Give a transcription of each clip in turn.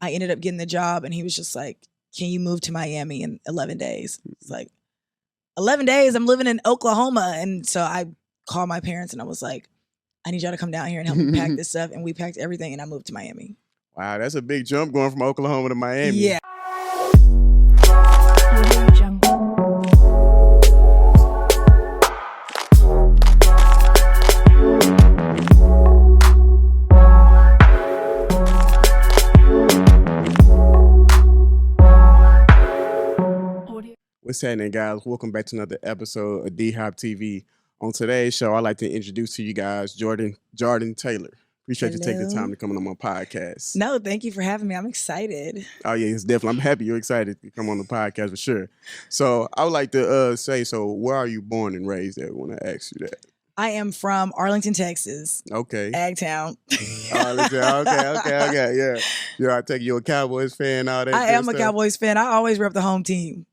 I ended up getting the job, and he was just like, can you move to Miami in 11 days? It's like, 11 days? I'm living in Oklahoma. And so I called my parents and I was like, I need y'all to come down here and help me pack this stuff. And we packed everything and I moved to Miami. Wow, that's a big jump going from Oklahoma to Miami. Yeah. What's happening, guys? Welcome back to another episode of DHOP TV. On today's show, I'd like to introduce to you guys Jardin Taylor. Appreciate you taking the time to come on my podcast. No, thank you for having me. I'm excited. Oh, yeah, it's definitely. I'm happy you're excited to come on the podcast for sure. So I would like to say, so where are you born and raised at when I ask you that? I am from Arlington, Texas. Okay. Agtown. Arlington. Okay. Yeah. Yeah, I take you a Cowboys fan, all that. I am a Cowboys fan. I always rep the home team.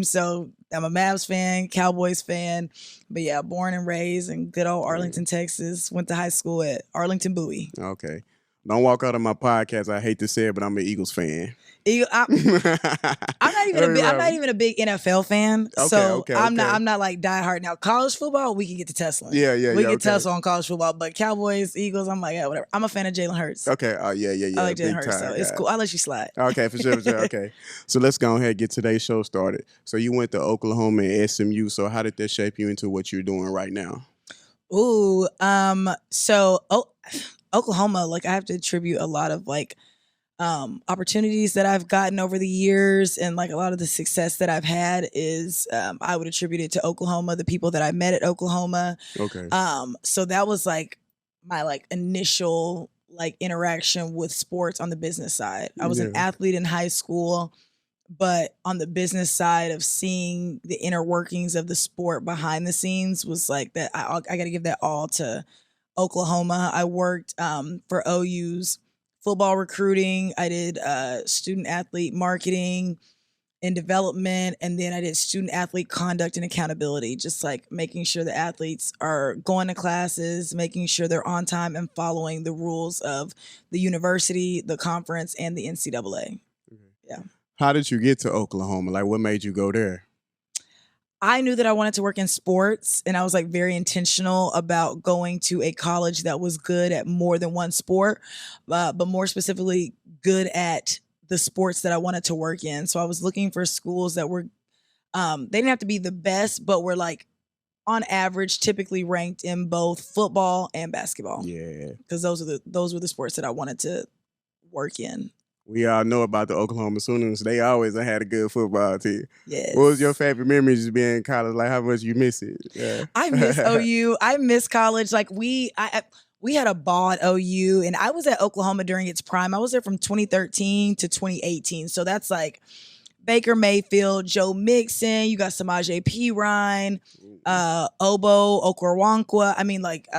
So I'm a Mavs fan, Cowboys fan. But yeah, born and raised in good old Arlington, Texas. Went to high school at Arlington Bowie. Okay. Don't walk out of my podcast. I hate to say it, but I'm an Eagles fan. I'm not even a big NFL fan. I'm not like diehard. Now college football, we can get to Tesla. We get Tesla on college football, but Cowboys, Eagles, I'm like, yeah, whatever. I'm a fan of Jalen Hurts. Okay. Oh yeah. I like Jalen Hurts, so it's cool. I'll let you slide. Okay, for sure. Okay. So let's go ahead and get today's show started. So you went to Oklahoma and SMU. So how did that shape you into what you're doing right now? Oklahoma, like I have to attribute a lot of like opportunities that I've gotten over the years, and like a lot of the success that I've had is I would attribute it to Oklahoma, the people that I met at Oklahoma. Okay. So that was like my like initial like interaction with sports on the business side. I was an athlete in high school, but on the business side of seeing the inner workings of the sport behind the scenes was like that. I got to give that all to Oklahoma. I worked for OU's football recruiting. I did student athlete marketing and development, and then I did student athlete conduct and accountability, just like making sure the athletes are going to classes, making sure they're on time and following the rules of the university, the conference, and the NCAA. Yeah. How did you get to Oklahoma? Like, what made you go there? I knew that I wanted to work in sports, and I was like very intentional about going to a college that was good at more than one sport, but more specifically good at the sports that I wanted to work in. So I was looking for schools that were, they didn't have to be the best, but were like on average, typically ranked in both football and basketball. Yeah. Because those were the sports that I wanted to work in. We all know about the Oklahoma Sooners. They always had a good football team. Yes. What was your favorite memories of being in college? Like, how much you miss it? Yeah. I miss OU. I miss college. Like, we had a ball at OU, and I was at Oklahoma during its prime. I was there from 2013 to 2018. So that's like Baker Mayfield, Joe Mixon. You got Samaje Perine, Obo Okoronkwo. I mean, like,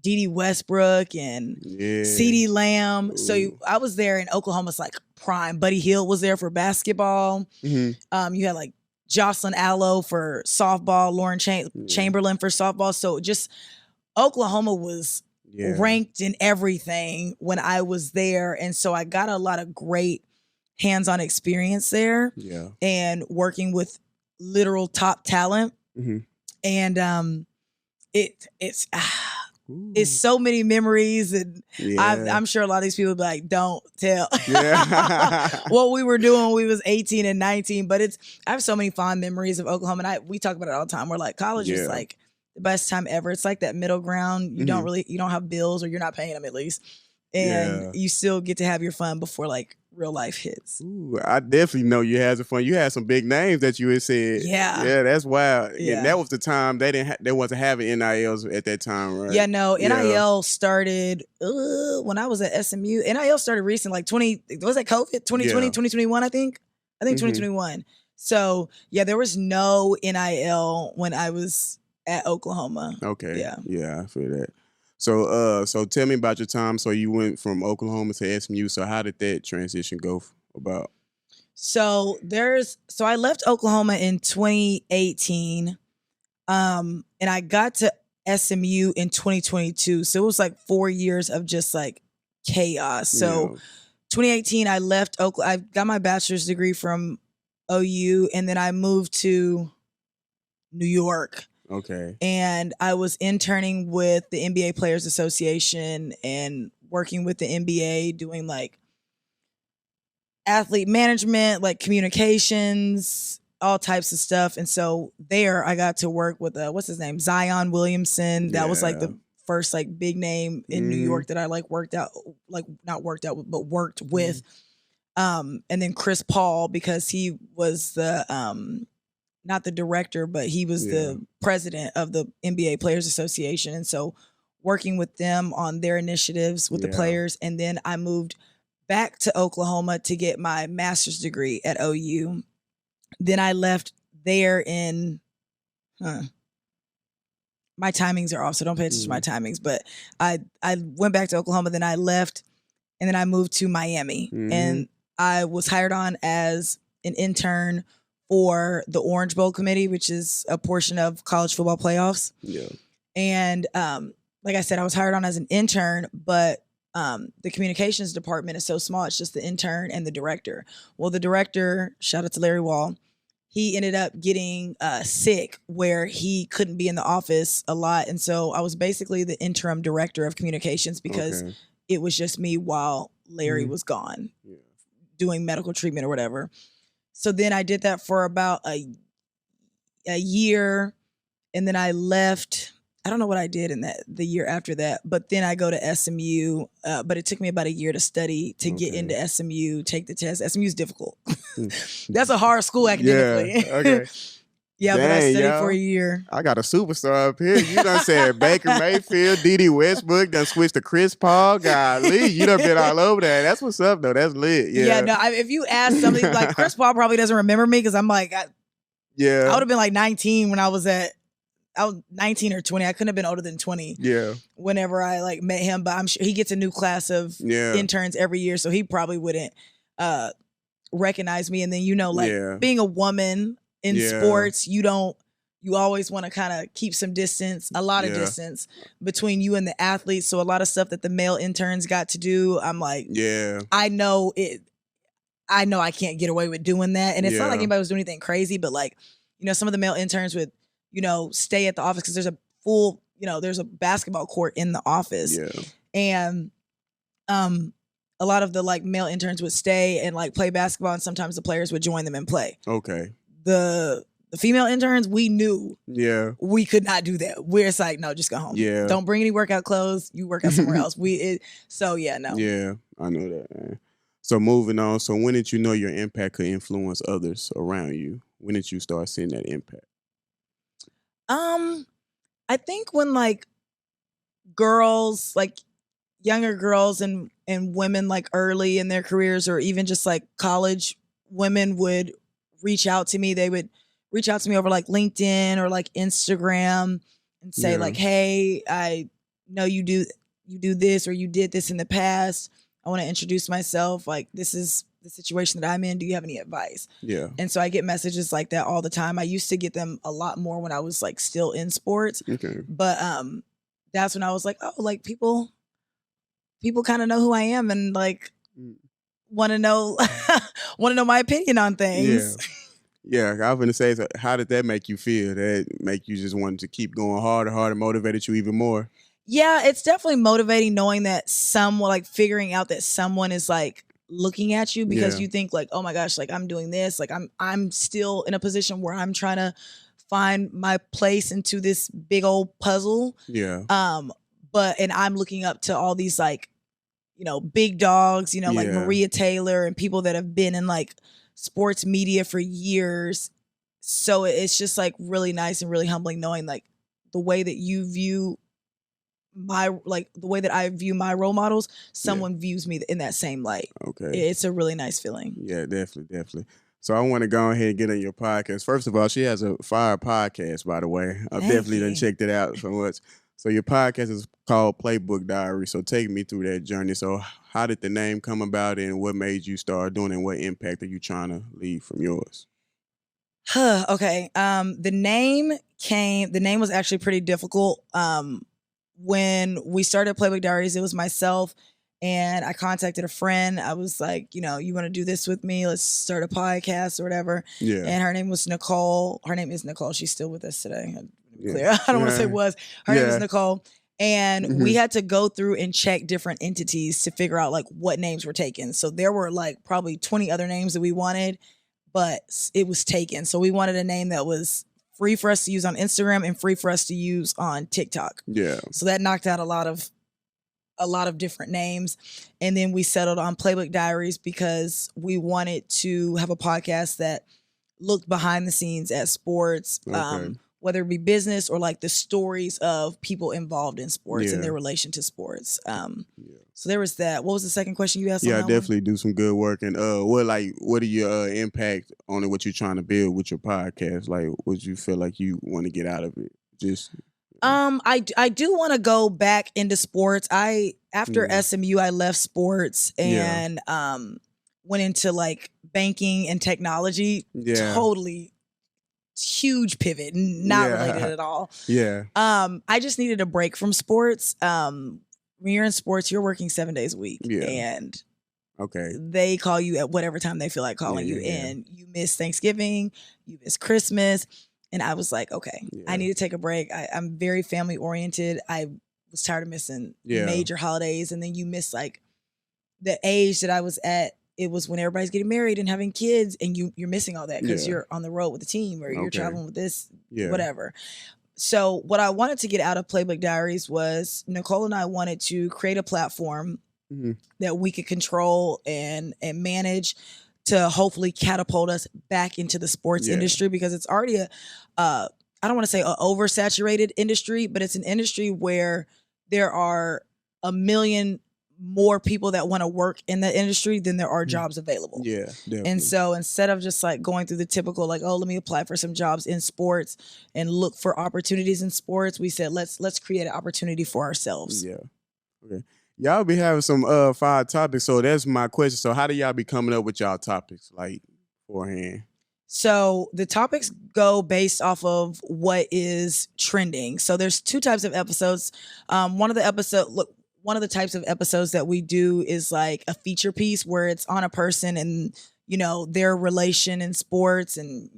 D.D. Westbrook and C.D. Lamb. So I was there in Oklahoma's like prime. Buddy Hield was there for basketball. Mm-hmm. You had like Jocelyn Allo for softball, Lauren Chamberlain for softball. So just Oklahoma was ranked in everything when I was there. And so I got a lot of great hands-on experience there and working with literal top talent. Mm-hmm. And it's so many memories, and I'm sure a lot of these people be like, don't tell what we were doing when we was 18 and 19. But I have so many fond memories of Oklahoma, and we talk about it all the time. We're like, college is like the best time ever. It's like that middle ground. You don't have bills, or you're not paying them at least, and you still get to have your fun before like real life hits. Ooh, I definitely know you had some fun. You had some big names that you had said. Yeah, that's wild. Yeah. And that was the time they wasn't having NILs at that time, right? Yeah, no, NIL started when I was at SMU. NIL started recent, like was that COVID? 2020, 2021, I think 2021. So yeah, there was no NIL when I was at Oklahoma. Okay. Yeah, I feel that. So tell me about your time. So you went from Oklahoma to SMU. So how did that transition go about? So I left Oklahoma in 2018, and I got to SMU in 2022. So it was like 4 years of just like chaos. So 2018, I left Oakland. I got my bachelor's degree from OU, and then I moved to New York. Okay. And I was interning with the NBA Players Association and working with the NBA, doing like athlete management, like communications, all types of stuff. And so there I got to work with what's his name? Zion Williamson. That was like the first like big name in New York that I like worked with. And then Chris Paul, because he was the not the director, but he was the president of the NBA Players Association. And so working with them on their initiatives with the players. And then I moved back to Oklahoma to get my master's degree at OU. Then I left there in, my timings are off, so don't pay attention to my timings. But I went back to Oklahoma, then I left, and then I moved to Miami. And I was hired on as an intern for the Orange Bowl committee, which is a portion of college football playoffs. Yeah. And like I said, I was hired on as an intern, but the communications department is so small. It's just the intern and the director. Well, the director, shout out to Larry Wall, he ended up getting sick where he couldn't be in the office a lot. And so I was basically the interim director of communications because it was just me while Larry was gone doing medical treatment or whatever. So then I did that for about a year, and then I left. I don't know what I did in the year after that, but then I go to SMU. But it took me about a year to study to get into SMU, take the test. SMU is difficult. That's a hard school academically. Yeah. Okay. Yeah, dang, but I studied for a year. I got a superstar up here. You done said Baker Mayfield, D.D. Westbrook, done switched to Chris Paul. Golly, you done been all over that. That's what's up, though. That's lit. Yeah, no, if you ask somebody, like Chris Paul probably doesn't remember me because I'm like, I would have been like 19 when I was 19 or 20. I couldn't have been older than 20. Yeah. Whenever I like met him, but I'm sure he gets a new class of interns every year, so he probably wouldn't recognize me. And then being a woman in sports, you always want to kind of keep some distance, a lot of distance between you and the athletes. So a lot of stuff that the male interns got to do, I'm like, I know I can't get away with doing that. And it's not like anybody was doing anything crazy, but like, some of the male interns would, stay at the office because there's a full, there's a basketball court in the office. Yeah. And a lot of the like male interns would stay and like play basketball, and sometimes the players would join them and play. Okay. The female interns, we knew we could not do that. We're just like, no, just go home. Yeah. Don't bring any workout clothes. You work out somewhere else. No. Yeah, I know that, man. So moving on. So when did you know your impact could influence others around you? When did you start seeing that impact? I think when like girls, like younger girls and women like early in their careers, or even just like college women would reach out to me. They would reach out to me over like LinkedIn or like Instagram and say like, hey, I know you do this, or you did this in the past. I want to introduce myself. Like, this is the situation that I'm in. Do you have any advice? Yeah. And so I get messages like that all the time. I used to get them a lot more when I was like still in sports. Okay. But that's when I was like, oh, like people kind of know who I am and like want to know my opinion on things. Yeah. I was going to say, so how did that make you feel? That make you just want to keep going harder, motivated you even more? Yeah, it's definitely motivating knowing that someone, like figuring out that someone is like looking at you, because you think like, oh my gosh, like I'm doing this, like I'm still in a position where I'm trying to find my place into this big old puzzle. Yeah. And I'm looking up to all these like, big dogs, like Maria Taylor and people that have been in like sports media for years. So it's just like really nice and really humbling knowing like the way that you view the way that I view my role models, someone views me in that same light. Okay. It's a really nice feeling. Yeah, definitely. So I want to go ahead and get on your podcast. First of all, she has a fire podcast, by the way. I've definitely done checked it out so much. So your podcast is called Playbook Diaries. So take me through that journey. So how did the name come about, and what made you start doing it, and what impact are you trying to leave from yours? Okay. The name was actually pretty difficult. When we started Playbook Diaries, it was myself And I contacted a friend. I was like, you want to do this with me? Let's start a podcast or whatever. Yeah. And her name was Nicole. Her name is Nicole. She's still with us today. Yeah. Clear. I don't want to say was. Her name is Nicole. And we had to go through and check different entities to figure out like what names were taken. So there were like probably 20 other names that we wanted, but it was taken. So we wanted a name that was free for us to use on Instagram and free for us to use on TikTok. Yeah. So that knocked out a lot of different names. And then we settled on Playbook Diaries because we wanted to have a podcast that looked behind the scenes at sports, whether it be business or like the stories of people involved in sports and their relation to sports. So there was that. What was the second question you asked? Yeah, definitely do some good work. And what are your impact on it, what you're trying to build with your podcast? Like, what you feel like you want to get out of it? I do want to go back into sports. After SMU, I left sports and went into like banking and technology. Yeah. Totally huge pivot, not related at all. Yeah. I just needed a break from sports. When you're in sports, you're working 7 days a week. Yeah. And okay, they call you at whatever time they feel like calling you. And you miss Thanksgiving, you miss Christmas. And I was like, okay, I need to take a break. I'm very family oriented. I was tired of missing major holidays. And then you miss like the age that I was at. It was when everybody's getting married and having kids, and you're missing all that because you're on the road with the team or you're traveling with this, whatever. So what I wanted to get out of Playbook Diaries was Nicole and I wanted to create a platform that we could control and manage to hopefully catapult us back into the sports industry, because it's already I don't want to say an oversaturated industry, but it's an industry where there are a million more people that want to work in the industry than there are jobs available. Yeah, definitely. And so instead of just like going through the typical like, oh, let me apply for some jobs in sports and look for opportunities in sports, we said let's create an opportunity for ourselves. Yeah. Okay. Y'all be having some fire topics, so that's my question. So how do y'all be coming up with y'all topics like beforehand? So the topics go based off of what is trending. So there's two types of episodes. One of the types of episodes that we do is like a feature piece where it's on a person and, their relation in sports and,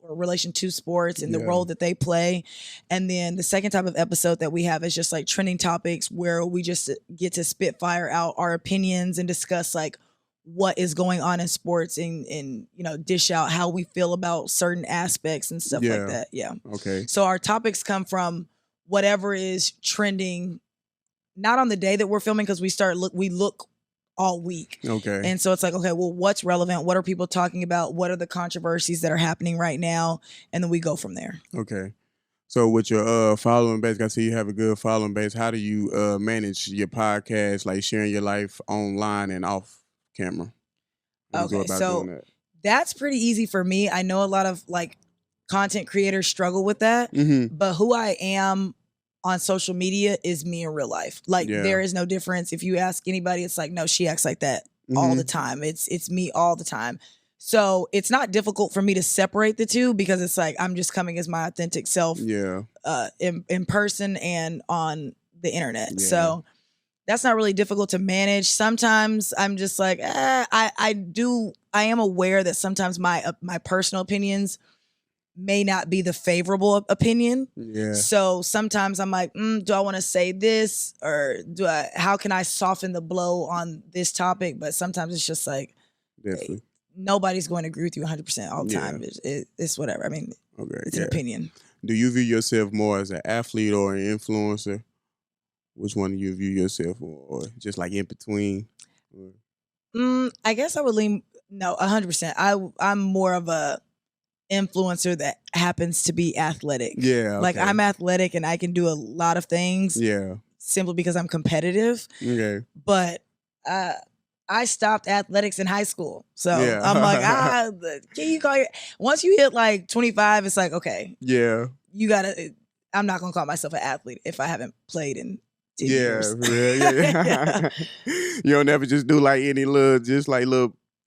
or relation to sports and the role that they play. And then the second type of episode that we have is just like trending topics where we just get to spitfire out our opinions and discuss like what is going on in sports and dish out how we feel about certain aspects and stuff like that. Yeah. Okay. So our topics come from whatever is trending, not on the day that we're filming, because we look all week. Okay. And so it's like, okay, well, what's relevant? What are people talking about? What are the controversies that are happening right now? And then we go from there. Okay. So with your following base, I see you have a good following base. How do you manage your podcast, like sharing your life online and off camera? Okay, so that's pretty easy for me. I know a lot of like content creators struggle with that, but who I am on social media is me in real life. Like there is no difference. If you ask anybody, it's like, no, she acts like that all the time. It's me all the time. So it's not difficult for me to separate the two because it's like I'm just coming as my authentic self in person and on the internet. So that's not really difficult to manage. Sometimes I'm just like, I am aware that sometimes my personal opinions may not be the favorable opinion. Yeah. So sometimes I'm like, do I want to say this or how can I soften the blow on this topic? But sometimes it's just like, definitely. Nobody's going to agree with you 100% all the time. It's whatever. I mean, it's an opinion. Do you view yourself more as an athlete or an influencer? Which one do you view yourself or just like in between? I guess I would lean, 100%. I'm more of a influencer that happens to be athletic. Yeah. Okay. Like I'm athletic and I can do a lot of things. Yeah. Simply because I'm competitive. Okay. But I stopped athletics in high school. So I'm like, can you call once you hit like 25, it's like, okay. Yeah. You gotta, I'm not gonna call myself an athlete if I haven't played in 10 years. Yeah. You don't ever just do like any little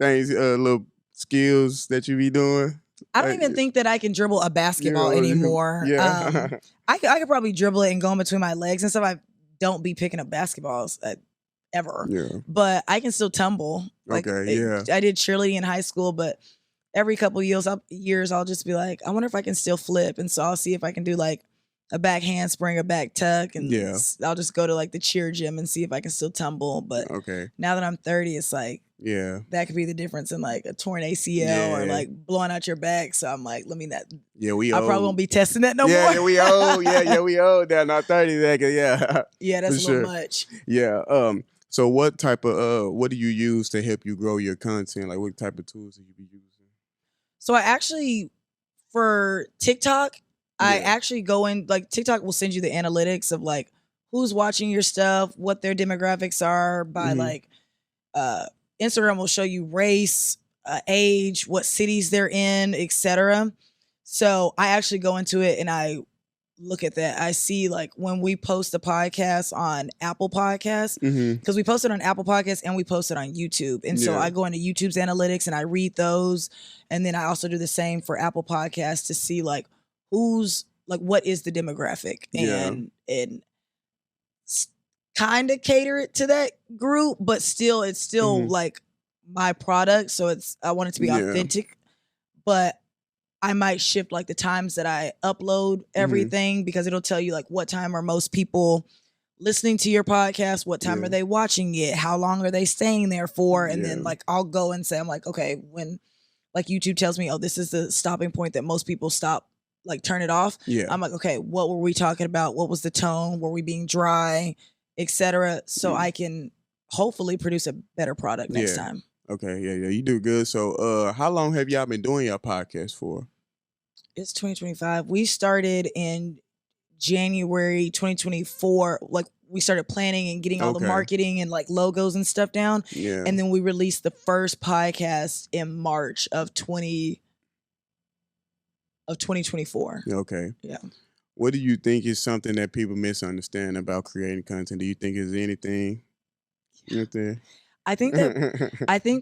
things, little skills that you be doing? I don't even think that I can dribble a basketball anymore. Yeah. I could probably dribble it and go in between my legs and stuff. I don't be picking up basketballs. ever. Yeah. But I can still tumble. Like, Okay. Yeah. I did cheerleading in high school, but every couple years, I'll just be like, I wonder if I can still flip. And so I'll see if I can do like a back handspring, a back tuck, and Yeah. I'll just go to like the cheer gym and see if I can still tumble. But Okay. now that I'm 30, it's like, Yeah. that could be the difference in like a torn ACL or Yeah. like blowing out your back. So I'm like, let me not. Yeah, we I old. probably won't be testing that no Yeah, more. yeah, we old. Yeah, we old now. Not 30 seconds. Yeah. Yeah, that's For a little sure. much. Yeah. So what type of what do you use to help you grow your content? Like what type of tools do you be using? So I actually, for TikTok, I Yeah. actually go in, like TikTok will send you the analytics of like who's watching your stuff, what their demographics are by Mhm. like, Instagram will show you race, age, what cities they're in, etc. So I actually go into it and I look at that. I see like when we post a podcast on Apple Podcasts, Mm-hmm. because we post it on Apple Podcasts and we post it on YouTube. And so Yeah. I go into YouTube's analytics and I read those. And then I also do the same for Apple Podcasts to see like who's like what is the demographic Yeah. and kind of cater it to that group, but still it's still Mhm. like my product. So I want it to be Yeah. authentic. But I might shift like the times that I upload everything because it'll tell you like what time are most people listening to your podcast, what time Yeah. are they watching it, how long are they staying there for, and Yeah. then like I'll go and say I'm like, okay, when like YouTube tells me, oh, this is the stopping point that most people stop, like turn it off. Yeah. I'm like, okay, what were we talking about? What was the tone? Were we being dry, etc. So Mm. I can hopefully produce a better product next Yeah. time. Okay. Yeah. You do good. So how long have y'all been doing your podcast for? It's 2025. We started in January 2024. Like we started planning and getting all the Okay. marketing and like logos and stuff down. Yeah. And then we released the first podcast in March of 2024. Okay. Yeah. What do you think is something that people misunderstand about creating content? Do you think is anything? Anything? I think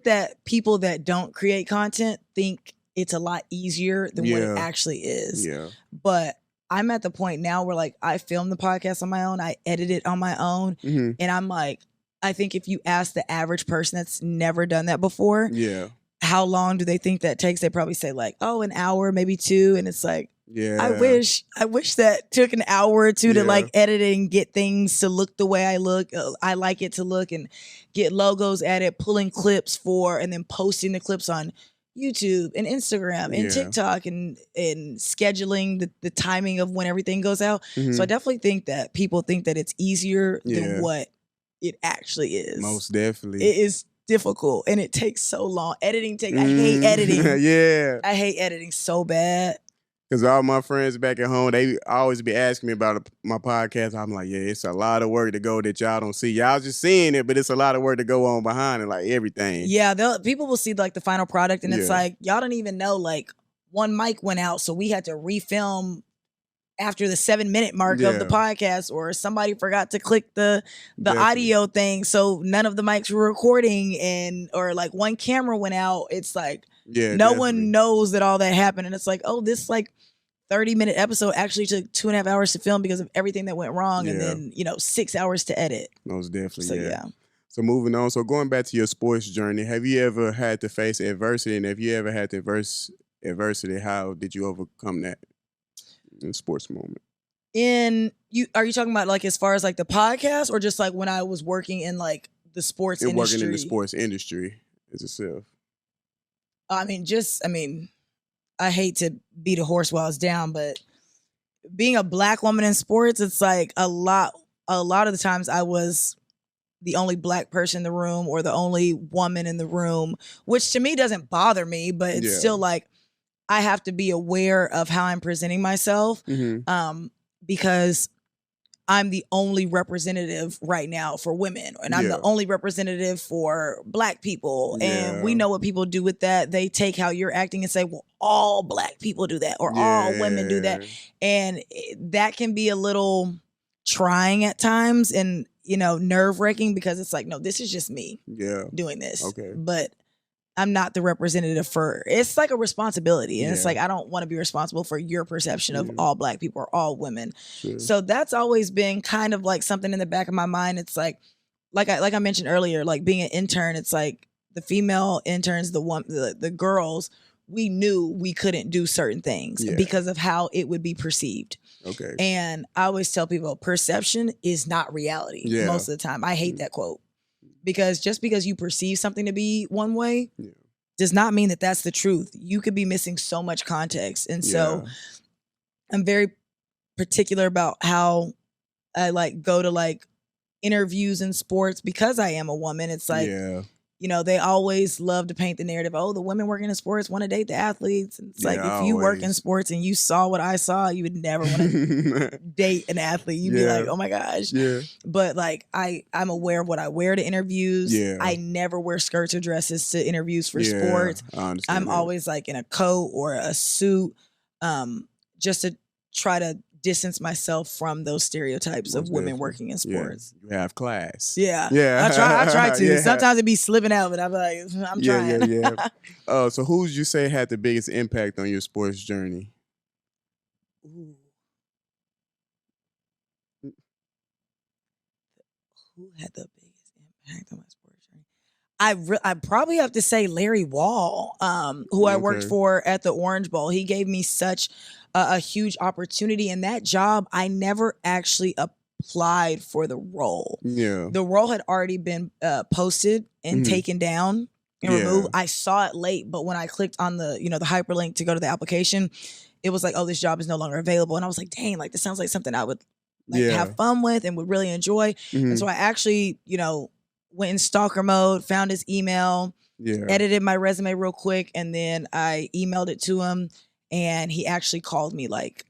that people that don't create content think it's a lot easier than what Yeah. it actually is. Yeah. But I'm at the point now where like I film the podcast on my own, I edit it on my own, Hmm. and I'm like, I think if you ask the average person that's never done that before, Yeah. how long do they think that takes? They probably say like, oh, an hour, maybe 2. And it's like, Yeah. I wish that took an hour or 2 to Yeah. like edit and get things to look the way I look. I like it to look and get logos added, pulling clips and then posting the clips on YouTube and Instagram and Yeah. TikTok and scheduling the timing of when everything goes out. Mhm. So I definitely think that people think that it's easier Yeah. than what it actually is. Most definitely. It is difficult and it takes so long. I hate editing. Yeah. I hate editing so bad. Because all my friends back at home, they always be asking me about my podcast. I'm like, yeah, it's a lot of work to go that y'all don't see. Y'all just seeing it, but it's a lot of work to go on behind it, like everything. Yeah, people will see like the final product and it's Yeah. like, y'all don't even know like one mic went out. So we had to refilm after the 7-minute mark of the Yeah. podcast, or somebody forgot to click the Definitely. audio thing. So none of the mics were recording or like one camera went out. It's like, Yeah. no definitely. one knows that all that happened. And it's like, oh, this like 30-minute episode actually took 2.5 hours to film because of everything that went wrong. And Yeah. then, 6 hours to edit. Most definitely. So yeah. yeah. So moving on. So going back to your sports journey, have you ever had to face adversity? And if you ever had to adversity, how did you overcome that in a sports moment? Are you talking about like as far as like the podcast or just like when I was working in like the sports And industry? working in the sports industry as itself. I hate to beat a horse while it's down, but being a Black woman in sports, it's like a lot of the times I was the only Black person in the room or the only woman in the room, which to me doesn't bother me, but it's Yeah. still like I have to be aware of how I'm presenting myself, Mm-hmm. because I'm the only representative right now for women, and I'm Yeah. the only representative for Black people. And we Yeah. know what people do with that. They take how you're acting and say, well, all Black people do that, or all women do that. And that can be a little trying at times and, nerve-wracking, because it's like, no, this is just me Yeah. doing this. Okay. But I'm not the representative it's like a responsibility. And it's Yeah. like, I don't want to be responsible for your perception of Yeah. all Black people or all women. Sure. So that's always been kind of like something in the back of my mind. It's like like I mentioned earlier, like being an intern, it's like the female interns, the girls, we knew we couldn't do certain things because of how it would be perceived. Okay. And I always tell people, perception is not reality most of the time. I hate that quote, because just because you perceive something to be one way does not mean that that's the truth. You could be missing so much context. And so I'm very particular about how I like go to like interviews in sports, because I am a woman. It's like, you know, they always love to paint the narrative, oh, the women working in sports want to date the athletes. And it's like, if you work in sports and you saw what I saw, you would never want to date an athlete. You'd be like, oh my gosh. But like, I'm aware of what I wear to interviews. I never wear skirts or dresses to interviews for sports. I'm always like in a coat or a suit, just to try to distance myself from those stereotypes of women working in sports. You have class. Yeah. I try to. Sometimes it be slipping out, but I'm like, I'm trying. So who would you say had the biggest impact on your sports journey? Ooh. Who had the biggest impact on my sports journey? I probably have to say Larry Wall, who I worked for at the Orange Bowl. He gave me such a huge opportunity. In that job, I never actually applied for the role. The role had already been posted and taken down and removed. I saw it late, but when I clicked on the, you know, the hyperlink to go to the application, it was like, oh, this job is no longer available. And I was like, dang, like this sounds like something I would like have fun with and would really enjoy. And so I actually, you know, went in stalker mode, found his email, edited my resume real quick, and then I emailed it to him. And he actually called me like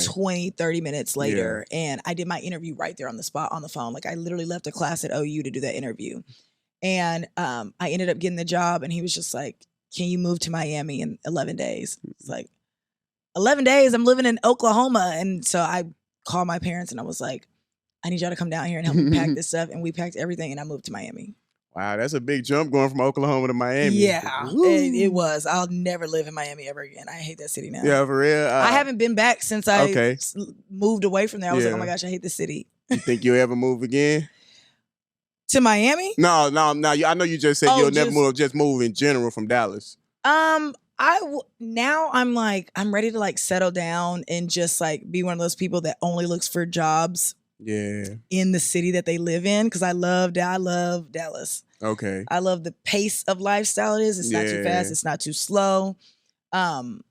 20, 30 minutes later. And I did my interview right there on the spot on the phone. Like I literally left a class at OU to do that interview. And I ended up getting the job. And he was just like, can you move to Miami in 11 days? It's like, 11 days? I'm living in Oklahoma. And so I called my parents and I was like, I need y'all to come down here and help me pack this stuff. And we packed everything and I moved to Miami. Wow, that's a big jump going from Oklahoma to Miami. Yeah, it was. I'll never live in Miami ever again. I hate that city now. Yeah, for real? I haven't been back since I moved away from there. I was like, oh my gosh, I hate the city. You think you'll ever move again? To Miami? No. I know you just said you'll never move, just move in general from Dallas. Now I'm like, I'm ready to like settle down and just like be one of those people that only looks for jobs in the city that they live in, because I love Dallas. Okay. I love the pace of lifestyle it is. It's not too fast. It's not too slow. And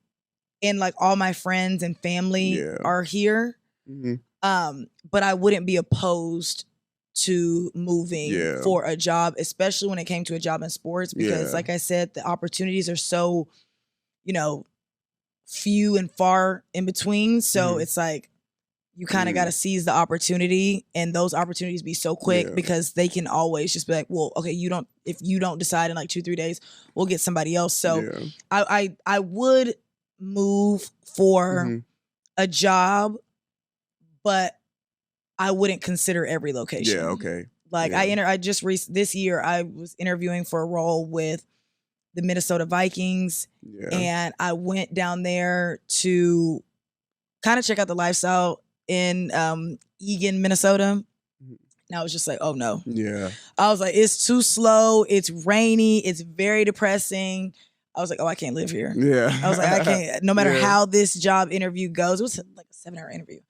like all my friends and family are here. But I wouldn't be opposed to moving for a job, especially when it came to a job in sports, because like I said, the opportunities are so, you know, few and far in between. So it's like, you kind of got to seize the opportunity, and those opportunities be so quick because they can always just be like, well, okay, if you don't decide in like 2-3 days, we'll get somebody else. So I would move for a job, but I wouldn't consider every location. Like this year I was interviewing for a role with the Minnesota Vikings, and I went down there to kind of check out the lifestyle in Eagan, Minnesota. And I was just like, oh no. I was like, it's too slow. It's rainy. It's very depressing. I was like, oh, I can't live here. I was like, I can't. No matter how this job interview goes, it was like a 7-hour interview.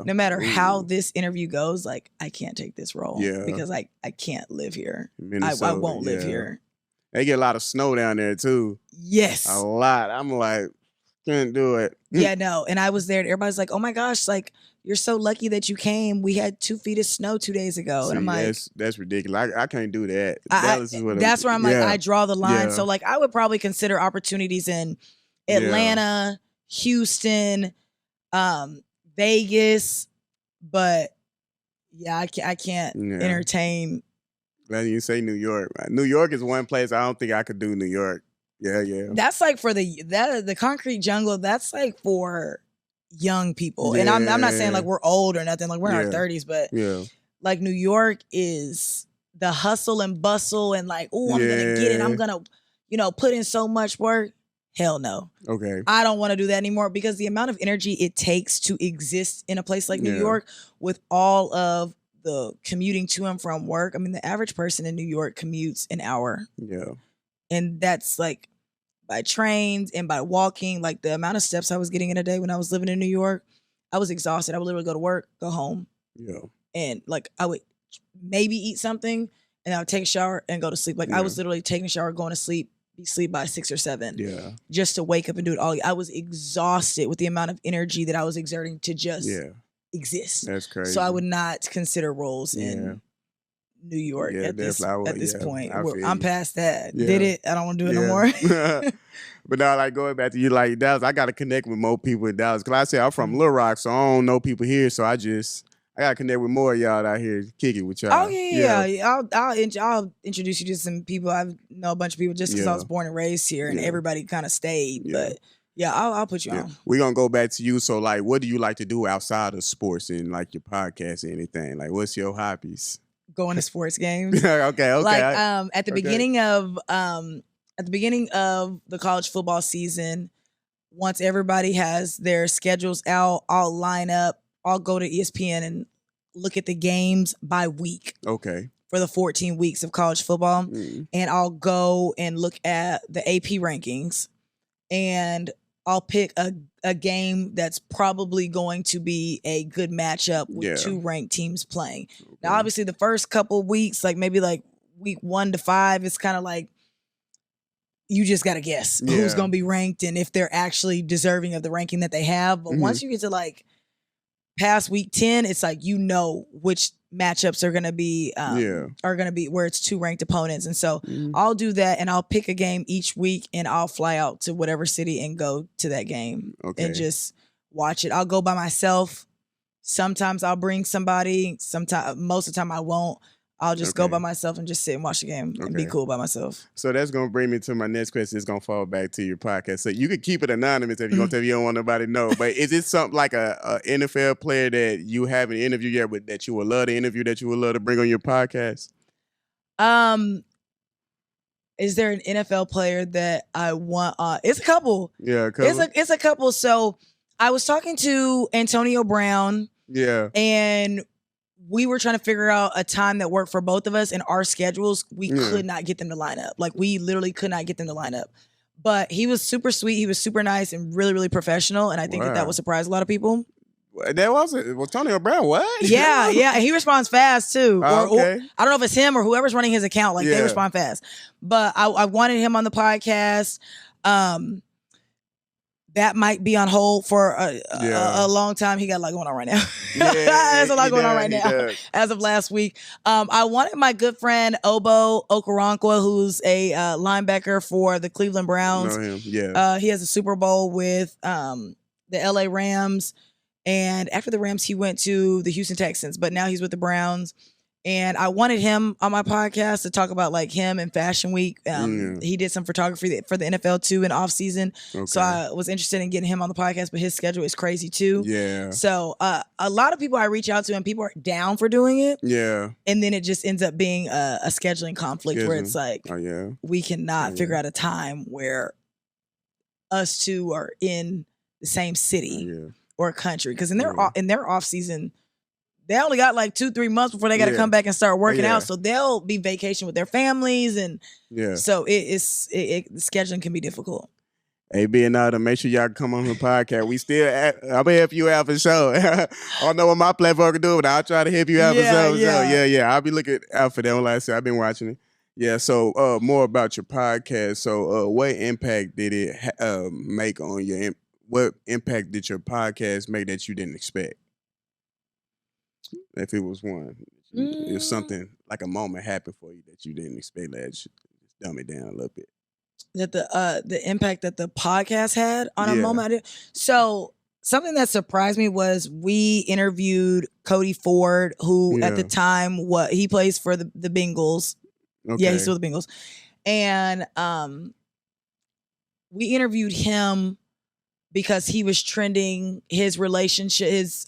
No matter how this interview goes, like, I can't take this role because I can't live here. I won't live here. They get a lot of snow down there too. Yes. A lot. I'm like, can't do it. No. And I was there and everybody's like, oh my gosh, like, you're so lucky that you came. We had 2 feet of snow 2 days ago. See, and I'm like, that's ridiculous. I can't do that. That's where I'm like, I draw the line. So like, I would probably consider opportunities in Atlanta, Houston, Vegas, but I can't entertain. Glad you say New York. New York is one place I don't think I could do. New York. That's like for the concrete jungle. That's like for young people. And I'm not saying like we're old or nothing. Like we're in our 30s, but like New York is the hustle and bustle and like, oh, I'm gonna get it. I'm gonna, put in so much work. Hell no. I don't want to do that anymore, because the amount of energy it takes to exist in a place like New York with all of the commuting to and from work. I mean, the average person in New York commutes an hour. Yeah. And that's like by trains and by walking. Like the amount of steps I was getting in a day when I was living in New York, I was exhausted. I would literally go to work, go home. Yeah. And like I would maybe eat something and I would take a shower and go to sleep. Like I was literally taking a shower, going to sleep, be asleep by 6 or 7. Yeah. Just to wake up and do it all. I was exhausted with the amount of energy that I was exerting to just exist. That's crazy. So I would not consider roles in New York at this point. I'm past that. Yeah. Did it? I don't want to do it no more. But now, like, going back to you, like, Dallas, I got to connect with more people in Dallas. Because I say I'm from Little Rock, so I don't know people here. So I got to connect with more of y'all out here, kick it with y'all. Oh, yeah. I'll introduce you to some people. I know a bunch of people just because I was born and raised here and everybody kind of stayed. But yeah, I'll put you on. We're going to go back to you. So, like, what do you like to do outside of sports and, like, your podcast or anything? Like, what's your hobbies? Going to sports games. Okay. Like at the beginning of the college football season, once everybody has their schedules out, I'll line up. I'll go to ESPN and look at the games by week. Okay. For the 14 weeks of college football, and I'll go and look at the AP rankings, and I'll pick a game that's probably going to be a good matchup with 2 ranked teams playing. Okay. Now, obviously, the first couple of weeks, like maybe like week 1 to 5, it's kind of like you just got to guess who's going to be ranked and if they're actually deserving of the ranking that they have. But once you get to like past week 10, it's like which matchups are going to be where it's 2 ranked opponents. And so I'll do that and I'll pick a game each week and I'll fly out to whatever city and go to that game and just watch it. I'll go by myself. Sometimes I'll bring somebody. Most of the time I won't. I'll just go by myself and just sit and watch the game and be cool by myself. So that's going to bring me to my next question. It's going to fall back to your podcast. So you could keep it anonymous if you want to, if you don't want nobody to know. But is it something like a NFL player that you haven't interviewed yet, but that you would love to interview, that you would love to bring on your podcast? Is there an NFL player that I want on? It's a couple. Yeah, a couple. It's a couple. So I was talking to Antonio Brown. Yeah. And we were trying to figure out a time that worked for both of us, and our schedules, we could not get them to line up. Like, we literally could not get them to line up. But he was super sweet. He was super nice and really, really professional. And I think that would surprise a lot of people. That was it. Was Antonio Brown, what? Yeah. And he responds fast, too. Or Okay. I don't know if it's him or whoever's running his account. Like, they respond fast. But I wanted him on the podcast. That might be on hold for a long time. He got a lot going on right now. There's a lot going on right now as of last week. I wanted my good friend Obo Okoronkwo, who's a linebacker for the Cleveland Browns. Know him. Yeah. He has a Super Bowl with the LA Rams. And after the Rams, he went to the Houston Texans. But now he's with the Browns. And I wanted him on my podcast to talk about like him and Fashion Week. He did some photography for the NFL too in off season. Okay. So I was interested in getting him on the podcast, but his schedule is crazy too. Yeah. So a lot of people I reach out to and people are down for doing it. Yeah. And then it just ends up being a scheduling conflict where it's like, we cannot figure out a time where us two are in the same city or country. Because in their off season, they only got like 2-3 months before they got to come back and start working out. So they'll be vacation with their families. And so the scheduling can be difficult. Hey, being out to make sure y'all come on the podcast. We still I'm gonna help you out for sure. I don't know what my platform can do, but I'll try to help you out for sure. Yeah. I'll be looking out for them. Like I said, I've been watching it. Yeah, so more about your podcast. So what impact did it make on what impact did your podcast make that you didn't expect? If it was one, if something like a moment happened for you that you didn't expect, just dumb it down a little bit. That the impact that the podcast had on a moment. So something that surprised me was we interviewed Cody Ford, who at the time he plays for the Bengals. Okay. Yeah, he's still the Bengals, and we interviewed him because he was trending his relationship, his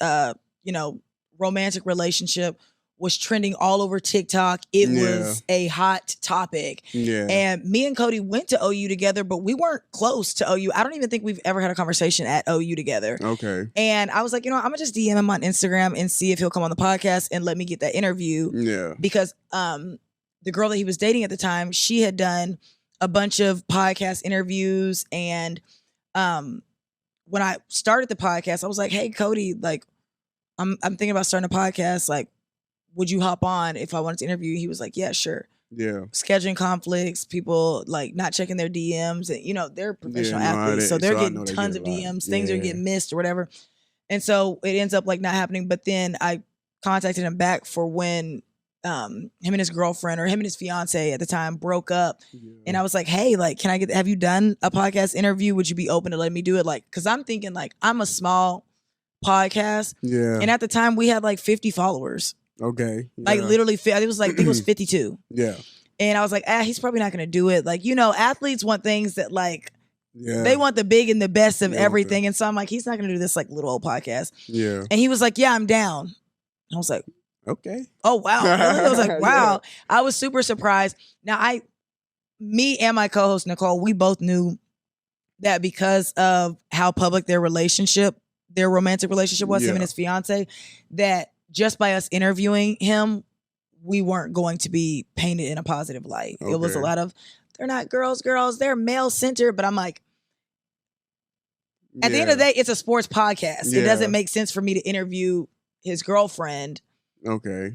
romantic relationship was trending all over TikTok. It was a hot topic. Yeah. And me and Cody went to OU together, but we weren't close to OU. I don't even think we've ever had a conversation at OU together. Okay. And I was like, I'm going to just DM him on Instagram and see if he'll come on the podcast and let me get that interview. Yeah. Because the girl that he was dating at the time, she had done a bunch of podcast interviews. And when I started the podcast, I was like, hey, Cody, like, I'm thinking about starting a podcast. Like, would you hop on if I wanted to interview you? He was like, yeah, sure. Yeah. Scheduling conflicts, people like not checking their DMs, and they're professional athletes, so they're getting tons of DMs, things are getting missed or whatever. And so it ends up like not happening. But then I contacted him back for when him and his girlfriend, or him and his fiance at the time, broke up. Yeah. And I was like, hey, like, have you done a podcast interview? Would you be open to letting me do it? Like, cause I'm thinking like I'm a small podcast. Yeah. And at the time we had like 50 followers. Okay. Yeah. Like literally, I think it was 52. Yeah. And I was like, he's probably not going to do it. Like, athletes want things that like, they want the big and the best of everything. And so I'm like, he's not going to do this like little old podcast. Yeah. And he was like, yeah, I'm down. And I was like, okay. Oh, wow. I was like, wow. Yeah. I was super surprised. Now, me and my co-host, Nicole, we both knew that because of how public their romantic relationship was, him and his fiance, that just by us interviewing him, we weren't going to be painted in a positive light. Okay. It was a lot of, they're not girls, they're male-centered. But I'm like, at the end of the day, it's a sports podcast. It doesn't make sense for me to interview his girlfriend. Okay.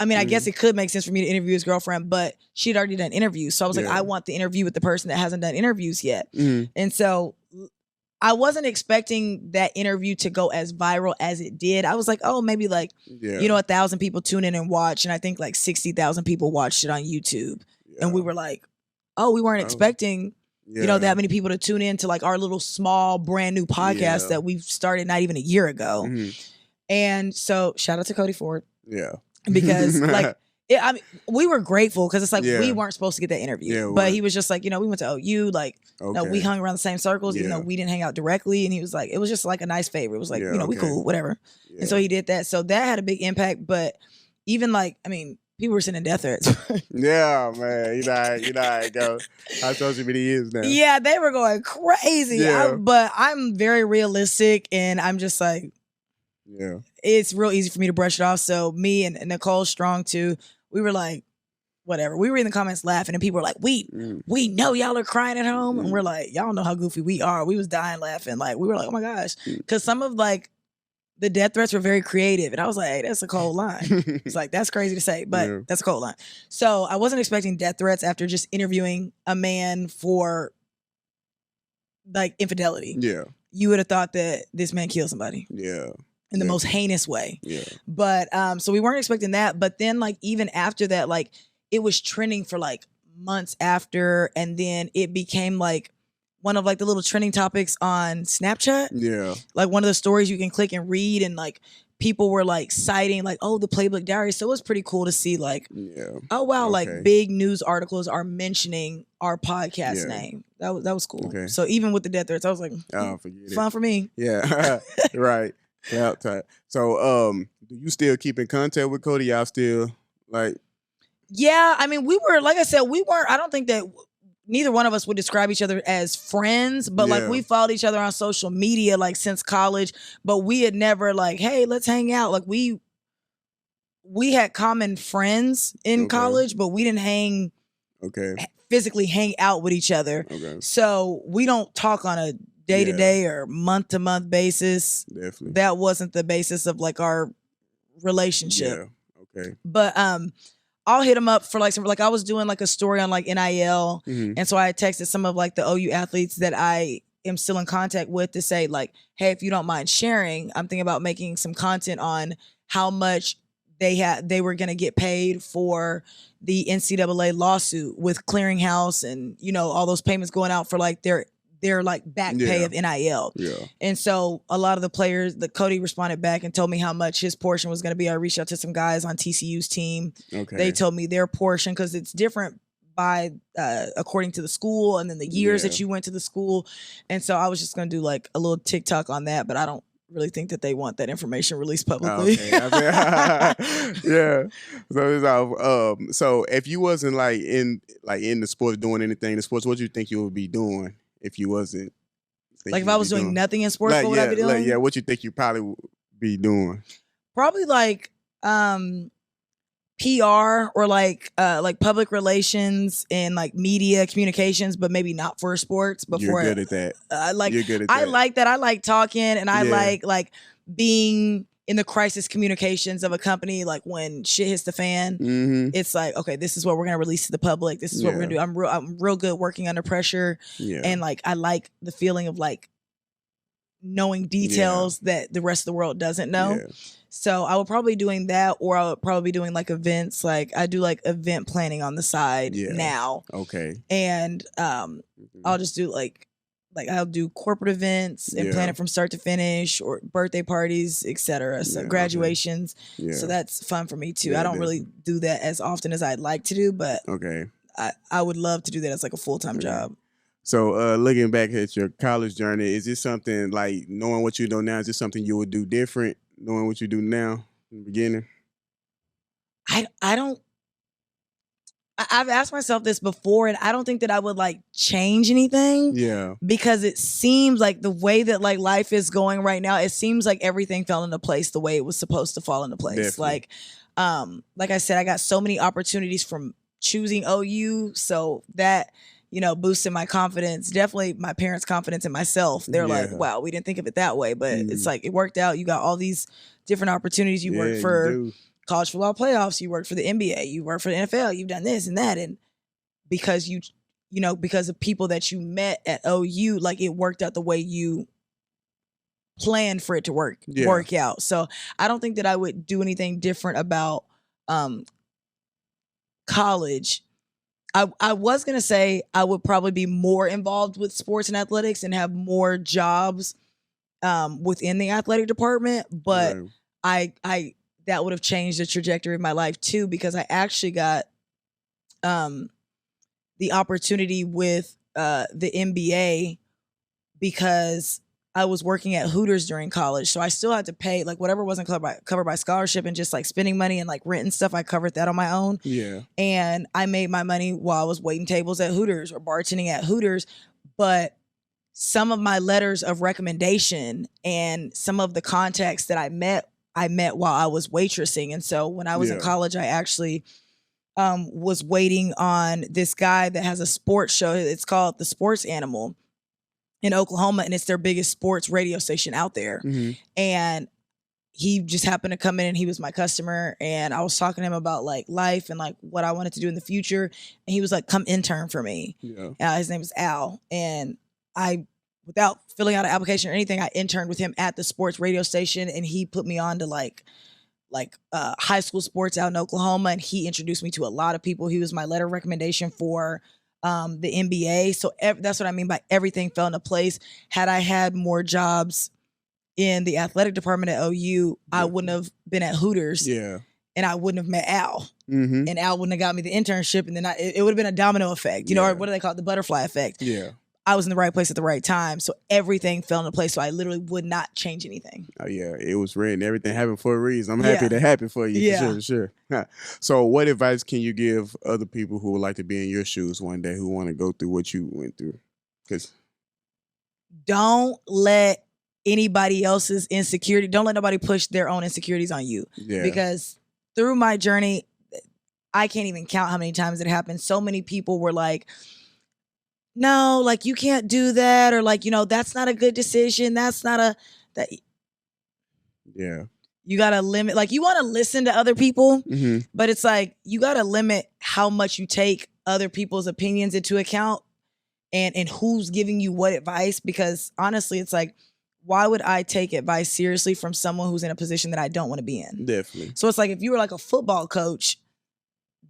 I mean, I guess it could make sense for me to interview his girlfriend, but she'd already done interviews. So I was like, I want the interview with the person that hasn't done interviews yet. And so I wasn't expecting that interview to go as viral as it did. I was like, oh, maybe like, 1,000 people tune in and watch. And I think like 60,000 people watched it on YouTube. Yeah. And we were like, oh, we weren't expecting, that many people to tune in to like our little small brand new podcast that we've started not even a year ago. And so shout out to Cody Ford. Yeah. Because like, we were grateful because it's like we weren't supposed to get that interview, but he was just like, we went to OU, like, we hung around the same circles, even though we didn't hang out directly. And he was like, it was just like a nice favor. It was like, we cool, whatever. Yeah. And so he did that. So that had a big impact. But even like, I mean, people were sending death threats. Yeah, man. You know how it goes. How social media is now. Yeah, they were going crazy. Yeah. But I'm very realistic, and I'm just like, it's real easy for me to brush it off. So me and Nicole Strong too, we were like, whatever. We were in the comments laughing, and people were like, we know y'all are crying at home. And we're like, y'all know how goofy we are. We was dying laughing. Like, we were like, oh my gosh. Because some of like the death threats were very creative. And I was like, hey, that's a cold line. It's like, that's crazy to say, but that's a cold line. So I wasn't expecting death threats after just interviewing a man for like infidelity. Yeah. You would have thought that this man killed somebody. Yeah. In the most heinous way. Yeah. But so we weren't expecting that. But then like even after that, like it was trending for like months after, and then it became like one of like the little trending topics on Snapchat. Yeah. Like one of the stories you can click and read, and like people were like citing like, oh, the Playbook Diaries. So it was pretty cool to see like, oh wow, like big news articles are mentioning our podcast name. That was cool. Okay. So even with the death threats, I was like, fun for me. Yeah. Right. Yeah. So do you still keep in contact with Cody? Y'all still like? Yeah, I mean, we were, like I said, we weren't, I don't think that neither one of us would describe each other as friends, but like we followed each other on social media like since college, but we had never like, hey, let's hang out. Like we had common friends in college, but we didn't physically hang out with each other. So we don't talk on a day-to-day or month-to-month basis. Definitely. That wasn't the basis of like our relationship. Yeah. Okay. But I'll hit him up for like some, like I was doing like a story on like NIL. And so I texted some of like the OU athletes that I am still in contact with to say like, hey, if you don't mind sharing, I'm thinking about making some content on how much they were going to get paid for the NCAA lawsuit with Clearinghouse and, all those payments going out for like their like back pay of NIL. Yeah. And so a lot of the players, Cody responded back and told me how much his portion was going to be. I reached out to some guys on TCU's team. Okay. They told me their portion, because it's different by according to the school and then the years that you went to the school. And so I was just going to do like a little TikTok on that, but I don't really think that they want that information released Oh, publicly. okay. Yeah. So it's all, so if you wasn't in the sports doing anything in the sports, what do you think you would be doing if you wasn't? Like if I was doing nothing in sports, what would I be doing? What you think you probably would be doing? Probably like PR or like public relations and like media communications, but maybe not for sports. You're good at that. You're good at that. I like that. I like talking, and I Yeah. like being in the crisis communications of a company. Like when shit hits the fan, Mm-hmm. it's like, okay, this is what we're gonna release to the public. This is what we're gonna do. I'm real good working under pressure, Yeah. and like I like the feeling of like knowing details that the rest of the world doesn't know. Yeah. So I would probably be doing that, or I would probably be doing like events. Like I do like event planning on the side now. Okay. And I'll just do like I'll do corporate events and plan it from start to finish, or birthday parties, etc. So graduations. Okay. Yeah. So that's fun for me too. Yeah, I don't really do that as often as I'd like to do, but I would love to do that as like a full-time job. So looking back at your college journey, is this something like knowing what you know now, is this something you would do different, knowing what you do now in the beginning? I've asked myself this before, and I don't think that I would like change anything. Yeah. Because it seems like the way that like life is going right now, it seems like everything fell into place the way it was supposed to fall into place. Definitely. Like I said, I got so many opportunities from choosing OU, so that boosted my confidence. Definitely my parents' confidence in myself. They're like, wow, we didn't think of it that way, but it's like it worked out. You got all these different opportunities. You worked for college football playoffs. You worked for the NBA. You worked for the NFL. You've done this and that. And because because of people that you met at OU, like it worked out the way you planned for it to work out. So I don't think that I would do anything different about college. I was going to say I would probably be more involved with sports and athletics and have more jobs within the athletic department, but I that would have changed the trajectory of my life too, because I actually got the opportunity with the NBA because I was working at Hooters during college. So I still had to pay like whatever wasn't covered by scholarship, and just like spending money and like rent and stuff. I covered that on my own. Yeah. And I made my money while I was waiting tables at Hooters or bartending at Hooters. But some of my letters of recommendation and some of the contacts that I met while I was waitressing. And so when I was in college, I actually was waiting on this guy that has a sports show. It's called The Sports Animal in Oklahoma, and it's their biggest sports radio station out there. Mm-hmm. And he just happened to come in, and he was my customer, and I was talking to him about like life and like what I wanted to do in the future. And he was like, come intern for me. Yeah. His name is Al. And I, without filling out an application or anything, I interned with him at the sports radio station, and he put me on to like high school sports out in Oklahoma, and he introduced me to a lot of people. He was my letter of recommendation for the NBA. So that's what I mean by everything fell into place. Had I had more jobs in the athletic department at OU, I wouldn't have been at Hooters. Yeah. And I wouldn't have met Al. Mm-hmm. And Al wouldn't have got me the internship. And then it would have been a domino effect, you know, or what do they call it? The butterfly effect. Yeah. I was in the right place at the right time. So everything fell into place. So I literally would not change anything. Oh, yeah. It was written. Everything happened for a reason. I'm happy that happened for you. Yeah. For sure. So what advice can you give other people who would like to be in your shoes one day, who want to go through what you went through? Because don't let anybody else's insecurity, don't let nobody push their own insecurities on you. Yeah. Because through my journey, I can't even count how many times it happened. So many people were like, no, like you can't do that, or like, you know, that's not a good decision. That's not that. Yeah. You got to limit, like you want to listen to other people, but it's like, you got to limit how much you take other people's opinions into account and who's giving you what advice. Because honestly, it's like, why would I take advice seriously from someone who's in a position that I don't want to be in? Definitely. So it's like, if you were like a football coach,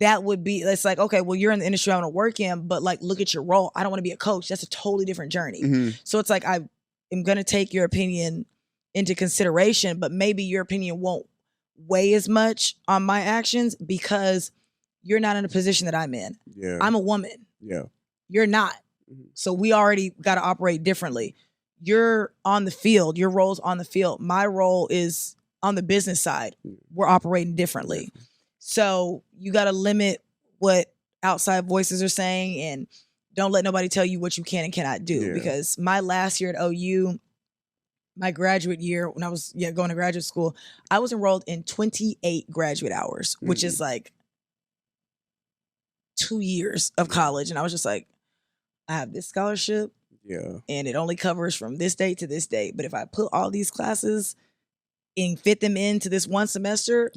that would be, it's like, okay, well, you're in the industry I want to work in, but like, look at your role. I don't want to be a coach. That's a totally different journey. So it's like, I am going to take your opinion into consideration, but maybe your opinion won't weigh as much on my actions because you're not in a position that I'm in. Yeah. I'm a woman. Yeah. You're not. So we already got to operate differently. you're on the field, your role's on the field. My role is on the business side. We're operating differently. So you got to limit what outside voices are saying and don't let nobody tell you what you can and cannot do. Because my last year at OU, my graduate year, when I was going to graduate school, I was enrolled in 28 graduate hours, which is like 2 years of college. And I was just like, I have this scholarship. And it only covers from this date to this date. But if I put all these classes and fit them into this one semester,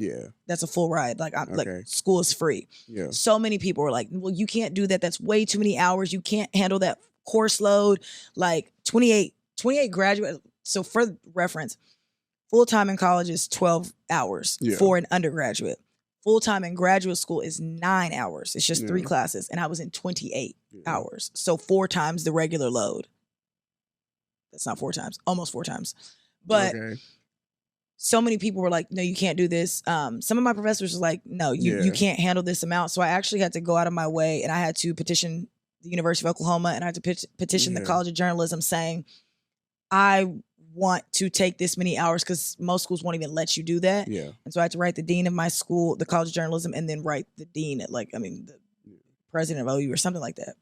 that's a full ride. Like like school is free. So many people were like, well, you can't do that. That's way too many hours. You can't handle that course load. Like 28 graduate. So for reference, full-time in college is 12 hours for an undergraduate. Full-time in graduate school is 9 hours. It's just 3 classes. And I was in 28 hours. So 4 times the regular load. That's not 4 times, almost 4 times. But so many people were like, no, you can't do this. Some of my professors were like, no, you can't handle this amount. So I actually had to go out of my way and I had to petition the University of Oklahoma and I had to petition the College of Journalism saying, I want to take this many hours because most schools won't even let you do that. And so I had to write the dean of my school, the College of Journalism, and then write the dean at the president of OU or something like that.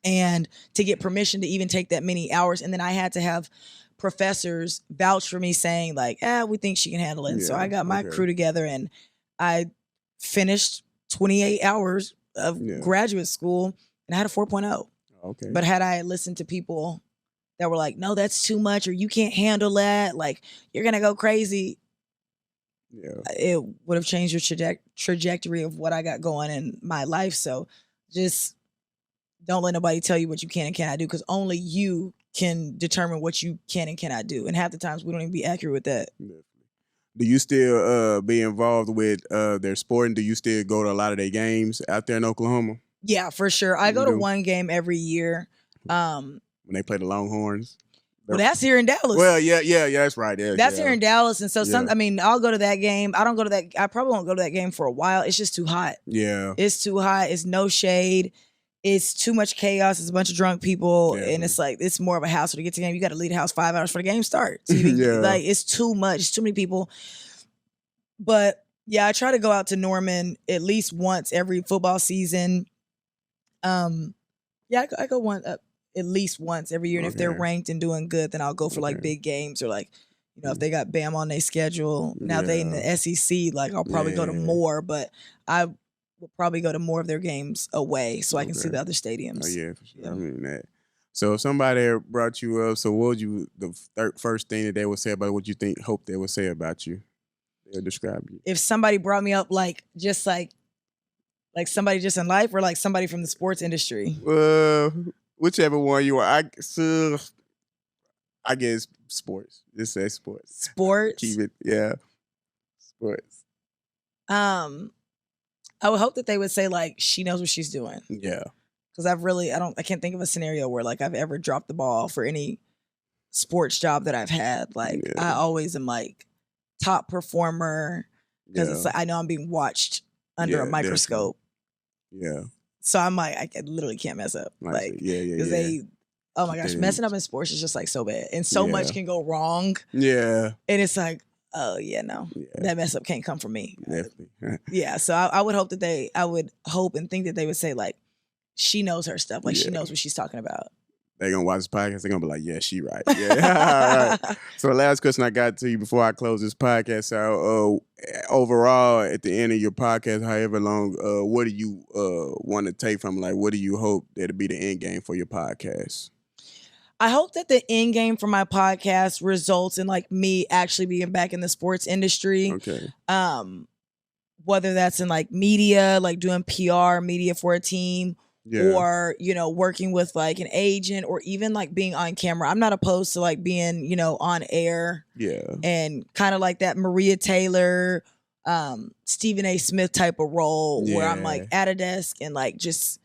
And to get permission to even take that many hours. And then I had to have professors vouch for me saying like, we think she can handle it. And so I got my crew together and I finished 28 hours of graduate school and I had a 4.0. But had I listened to people that were like, no, that's too much, or you can't handle that, like you're gonna go crazy, it would have changed your trajectory of what I got going in my life. So just don't let nobody tell you what you can and cannot do, because only you can determine what you can and cannot do. And half the times we don't even be accurate with that. Do you still be involved with their sport, and do you still go to a lot of their games out there in Oklahoma? Yeah, for sure. I go to one game every year. When they play the Longhorns. Well, that's here in Dallas. Well, yeah, that's right. That's here in Dallas. And so I'll go to that game. I don't go to that. I probably won't go to that game for a while. It's just too hot. It's too hot. It's no shade. It's too much chaos. It's a bunch of drunk people. And it's like, it's more of a hassle to get to the game. You got to leave the house 5 hours for the game starts. Like, it's too much. It's too many people. But yeah, I try to go out to Norman at least once every football season. I go at least once every year. And if they're ranked and doing good, then I'll go for like big games, or like, if they got Bam on their schedule. Now they in the SEC, like I'll probably go to more, but I will probably go to more of their games away so I can see the other stadiums. Oh yeah, for sure. I mean that. So if somebody brought you up, so what would you, the first thing that they would say about what you hope they would say about you? They'll describe you. If somebody brought me up like somebody just in life, or like somebody from the sports industry? Whichever one you are. I guess sports. Just say sports. Sports? Keep it, sports. I would hope that they would say like, she knows what she's doing. Yeah. Because I can't think of a scenario where like I've ever dropped the ball for any sports job that I've had. Like I always am like top performer, because it's like, I know I'm being watched under a microscope. Definitely. So I'm like, I literally can't mess up. Like, because they, oh my gosh, messing up in sports is just like so bad. And so much can go wrong. Yeah. And it's like, oh yeah, no, that mess up can't come from me. Definitely. So I would hope that I would hope and think that they would say like, she knows her stuff. Like she knows what she's talking about. They're going to watch this podcast. They're going to be like, yeah, she right. Yeah. All right. So the last question I got to you before I close this podcast. So overall, at the end of your podcast, however long, what do you want to take from, like, what do you hope that'll be the end game for your podcast? I hope that the end game for my podcast results in like me actually being back in the sports industry. Okay. Whether that's in like media, like doing PR, media for a team, or, working with like an agent, or even like being on camera. I'm not opposed to like being, on air. Yeah. And kind of like that Maria Taylor, Stephen A. Smith type of role where I'm like at a desk and like just,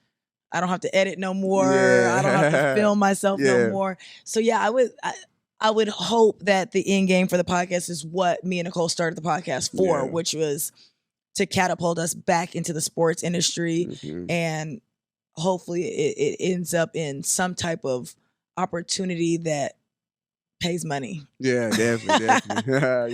I don't have to edit no more. I don't have to film myself no more. So I would hope that the end game for the podcast is what me and Nicole started the podcast for, which was to catapult us back into the sports industry. And hopefully it ends up in some type of opportunity that pays money. Yeah, definitely.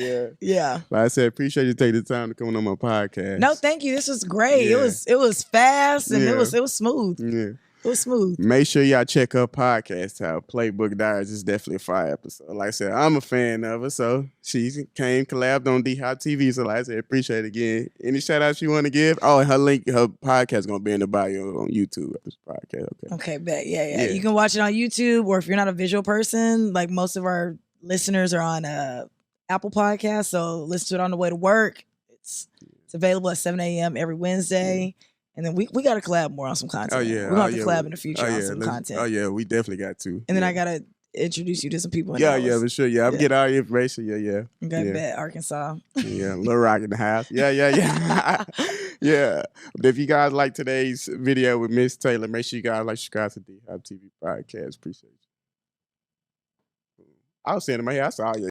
Yeah. Yeah. Like I said, appreciate you taking the time to come on my podcast. No, thank you. This was great. Yeah. It was fast and Yeah. it was smooth. Yeah. It was smooth. Make sure y'all check her podcast out. Playbook Diaries is definitely a fire episode. Like I said, I'm a fan of her, so she came collabed on DHOP TV. So like I said, appreciate it again. Any shout outs you want to give? Oh, and her podcast is gonna be in the bio on YouTube. This podcast. Okay, bet. Yeah. You can watch it on YouTube, or if you're not a visual person, like most of our listeners are on Apple Podcasts, so listen to it on the way to work. It's available at 7 a.m. every Wednesday. And then we got to collab more on some content. Oh, yeah. We're going to have to collab in the future on some content. Oh, yeah. We definitely got to. And then I got to introduce you to some people. Yeah, for sure. Yeah, I'm getting all your information. Yeah. Okay, bet. Arkansas. Yeah, Little Rock in the house. Yeah. Yeah. But if you guys like today's video with Miss Taylor, make sure you guys like subscribe to DHOP TV podcast. Appreciate you. I was saying in my head, I saw you.